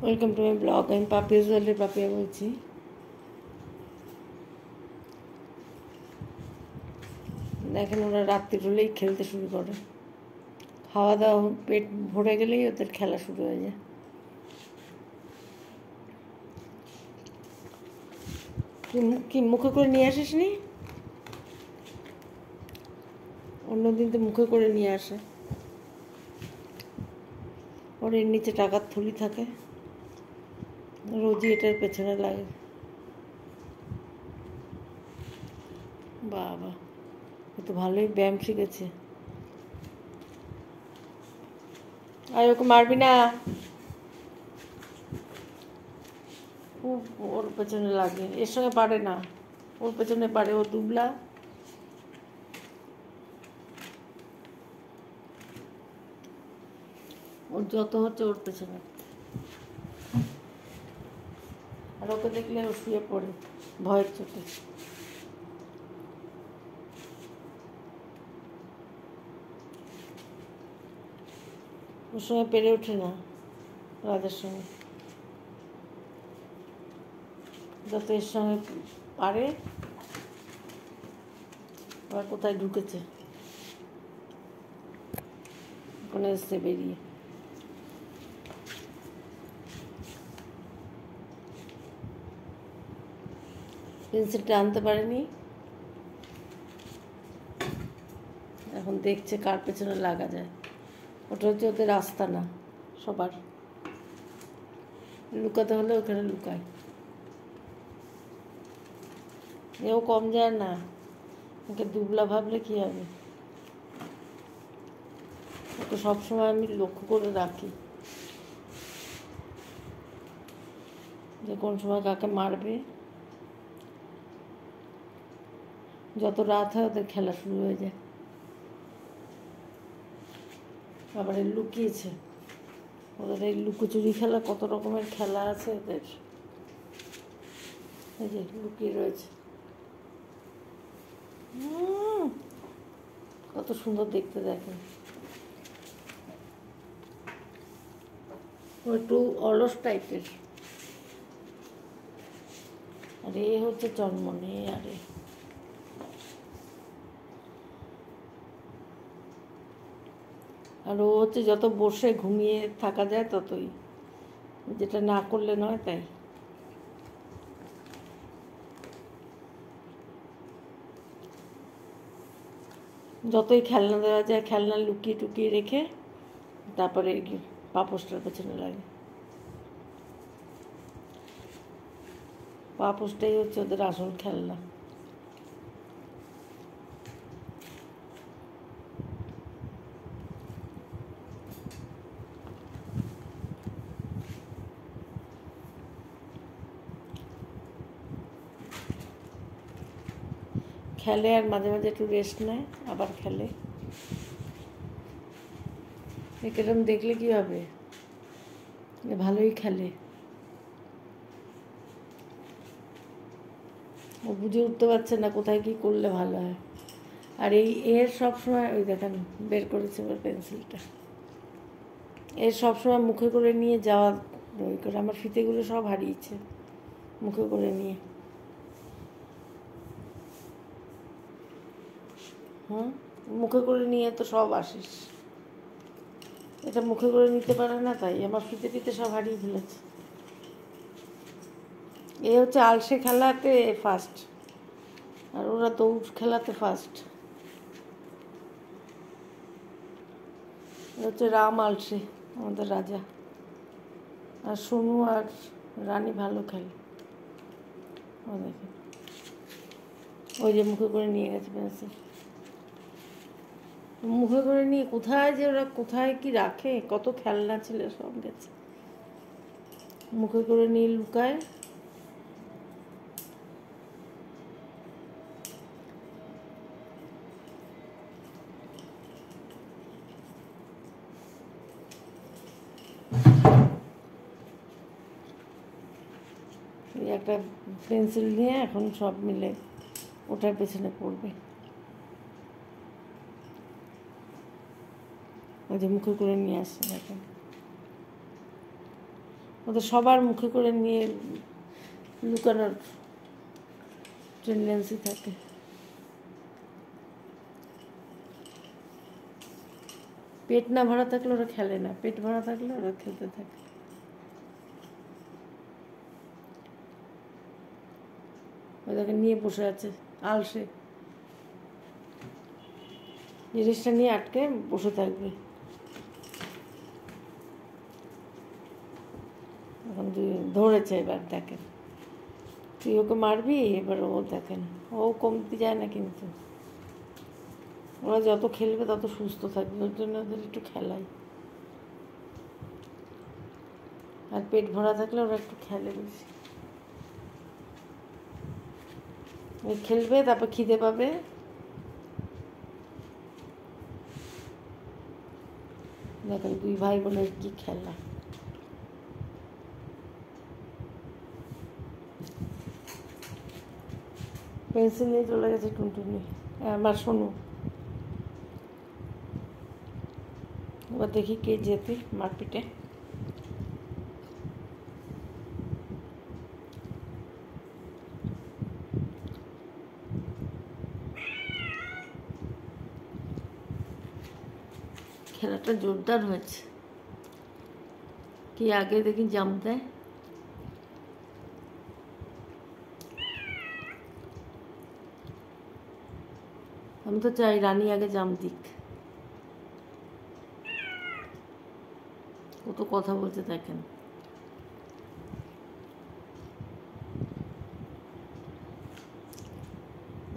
Welcome to my blog. আমি পাপিয়া জলের পাপিয়া বলছি। দেখেন, ওরা রাত্রি হলেই খেলতে শুরু করে। খাওয়া দাওয়া পেট ভরে গেলেই ওদের খেলা শুরু হয়ে যায়। কি মুখে করে নিয়ে আসিস নি? অন্যদিন তো মুখে করে নিয়ে আসে। ওর এর নিচে টাকার থলি থাকে, রোজই এটার পেছনে লাগে। বাবা, ও তো ভালোই ব্যায়াম শিখেছে। আর ওকে মারবি না, খুব ওর পেছনে লাগে। এর সঙ্গে পারে না, ওর পেছনে পারে। ও দুবলা, ওর যত হচ্ছে ওর পেছনে। আর ওকে দেখলে ও শুয়ে পড়ে ভয়ের চোটে। ওর সঙ্গে পেরে ওঠে না, রাজার সঙ্গে। যত এর সঙ্গে পারে। আবার কোথায় ঢুকেছে, ওখানে এসছে বেরিয়ে। পেন্সিলটা আনতে পারেনি, এখন দেখছে কার পেছনে লাগা যায়। ওটা হচ্ছে ওদের রাস্তা না, সবার। লুকাতে হলে ওখানে লুকায়। এও কম যায় না, ওকে দুবলা ভাবলে কী হবে। ওকে সবসময় আমি লক্ষ্য করে রাখি যে কোন সময় কাকে মারবে। যত রাত হয় ওদের খেলা শুরু হয়ে যায়। আবার লুকিয়েছে, ওদের এই লুকোচুরি খেলা, কত রকমের খেলা আছে ওদের। এই যে লুকিয়ে রয়েছে, কত সুন্দর দেখতে। দেখেন, ও একটু অলস টাইপের। আর এ হচ্ছে জন্মনে। আরে আর ও হচ্ছে যত বসে ঘুমিয়ে থাকা যায় ততই, যেটা না করলে নয় তাই। যতই খেলনা দেওয়া যায়, খেলনা লুকিয়ে টুকিয়ে রেখে তারপরে পাপোশটার পেছনে লাগে। পাপোশটাই হচ্ছে ওদের আসল খেলনা। খেলে আর মাঝে মাঝে একটু রেস্ট নেয়, আবার খেলে। এরকম দেখলে কী হবে, ভালোই খেলে। ও বুঝে উঠতে পারছে না কোথায় কী করলে ভালো হয়। আর এর সবসময় ওই দেখেন বের করেছে ওর পেন্সিলটা। এর সবসময় মুখে করে নিয়ে যাওয়া ওই করে। আমার ফিতেগুলো সব হারিয়েছে মুখে করে নিয়ে। মুখে করে নিয়ে তো সব আসিস, এটা মুখে করে নিতে পারে না, তাই আমার ফিতে ফিতে সব হারিয়ে ফেলেছে। এ হচ্ছে আলসে খেলাতে ফার্স্ট, আর ওরা দৌড় খেলাতে ফার্স্ট। এ হচ্ছে রাম আলসে, আমাদের রাজা। আর সোনু আর রানী ভালো খেলে। ও দেখে, ওই যে মুখে করে নিয়ে গেছে পেন্সিল। মুখে করে নিয়ে কোথায় যে ওরা কোথায় কি রাখে, কত খেলনা ছিল সব গেছে। মুখে করে নিয়ে লুকায়। একটা পেন্সিল নিয়ে এখন সব মিলে ওটার পেছনে পড়বে। ওই যে মুখে করে নিয়ে আসছে দেখেন। ওদের সবার মুখে করে নিয়ে লুকানোর টেন্ডেন্সি থাকে। পেট না ভরা থাকলে ওরা খেলে না, পেট ভরা থাকলে ওরা খেলতে থাকে। ওদেরকে নিয়ে বসে আছে আলসে, জিনিসটা নিয়ে আটকে বসে থাকবে। এখন তুই ধরেছে, এবার দেখেন তুই ওকে মারবি, এবার ও দেখেন ও কমতে যায় না। কিন্তু ওরা যত খেলবে তত সুস্থ থাকবে, ওর জন্য ওদের একটু খেলাই। আর পেট ভরা থাকলে ওরা একটু খেলে বেশি, খেলবে, তারপর খিদে পাবে, দেখেন দুই ভাই বোনের কি খেলা। পেন্সিল নিয়ে চলে গেছে টুনটুনি, আমার শোনো। এবার দেখি কে যেতে মারপিটে। খেলাটা জোরদার হয়েছে। কি আগে দেখি জাম দেয়। আমি তো চাই রানী আগে জাম দিক। ও তো কথা বলতে দেখেন।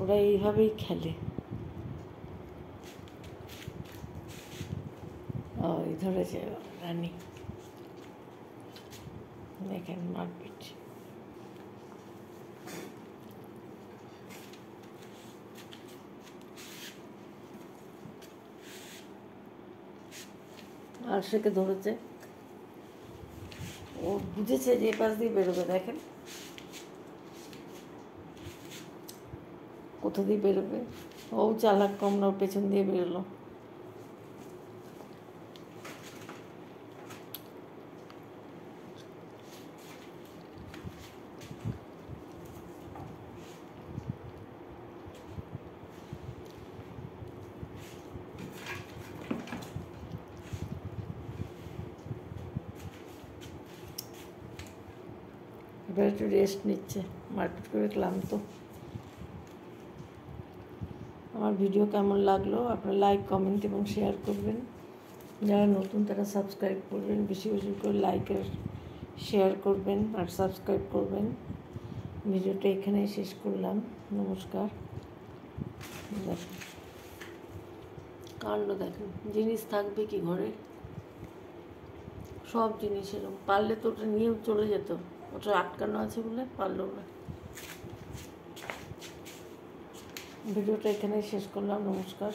ওরা এইভাবেই খেলে। ওই ধরেছে রানী, দেখেন মারপিট। আর সেকে ধরেছে, ও বুঝেছে যে পাশ দিয়ে বেরোবে। দেখেন কোথা দিয়ে বেরোবে, ও চালাক কম না, পেছন দিয়ে বেরোলো। এবার একটু রেস্ট নিচ্ছে, মারপিট করে ক্লান্ত। আমার ভিডিও কেমন লাগলো আপনারা লাইক, কমেন্ট এবং শেয়ার করবেন। যারা নতুন তারা সাবস্ক্রাইব করবেন, বেশি বেশি করে লাইক আর শেয়ার করবেন আর সাবস্ক্রাইব করবেন। ভিডিওটা এখানেই শেষ করলাম, নমস্কার। দেখেন কাণ্ড, দেখেন জিনিস থাকবে কি ঘরে, সব জিনিস এরকম। পারলে তো ওটা নিয়েও চলে যেত, ওটা আটকানো আছে বলে পারলো না। ভিডিওটা এখানেই শেষ করলাম, নমস্কার।